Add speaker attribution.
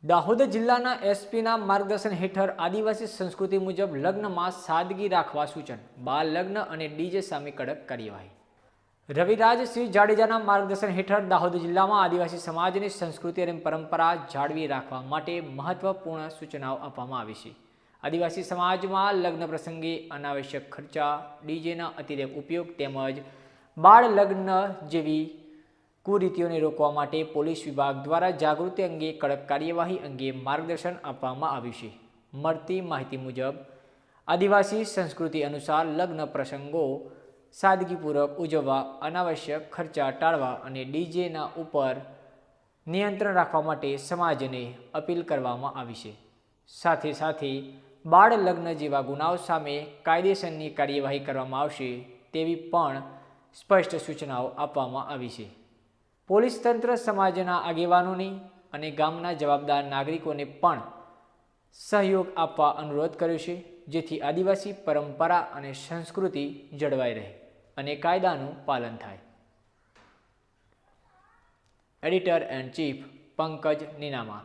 Speaker 1: દાહોદ જિલ્લાના એસપીના માર્ગદર્શન હેઠળ આદિવાસી સંસ્કૃતિ મુજબ લગ્નમાં સાદગી રાખવા સૂચન, બાળ લગ્ન અને ડીજે સામે કડક કાર્યવાહી. રવિરાજસિંહ જાડેજાના માર્ગદર્શન હેઠળ દાહોદ જિલ્લામાં આદિવાસી સમાજની સંસ્કૃતિ અને પરંપરા જાળવી રાખવા માટે મહત્વપૂર્ણ સૂચનાઓ આપવામાં આવી છે. આદિવાસી સમાજમાં લગ્ન પ્રસંગે અનાવશ્યક ખર્ચા, ડીજેના અતિરેક ઉપયોગ તેમજ બાળ લગ્ન જેવી કુરીતિઓને રોકવા માટે પોલીસ વિભાગ દ્વારા જાગૃતિ અંગે કડક કાર્યવાહી અંગે માર્ગદર્શન આપવામાં આવ્યું છે. મળતી માહિતી મુજબ આદિવાસી સંસ્કૃતિ અનુસાર લગ્ન પ્રસંગો સાદગીપૂર્વક ઉજવવા, અનાવશ્યક ખર્ચા ટાળવા અને ડીજેના ઉપર નિયંત્રણ રાખવા માટે સમાજને અપીલ કરવામાં આવી છે. સાથે સાથે બાળ લગ્ન જેવા ગુનાઓ સામે કાયદેસરની કાર્યવાહી કરવામાં આવશે તેવી પણ સ્પષ્ટ સૂચનાઓ આપવામાં આવી છે. પોલીસ તંત્ર સમાજના આગેવાનોની અને ગામના જવાબદાર નાગરિકોને પણ સહયોગ આપવા અનુરોધ કર્યો છે, જેથી આદિવાસી પરંપરા અને સંસ્કૃતિ જળવાઈ રહે અને કાયદાનું પાલન થાય. Editor and chief Pankaj Ninama.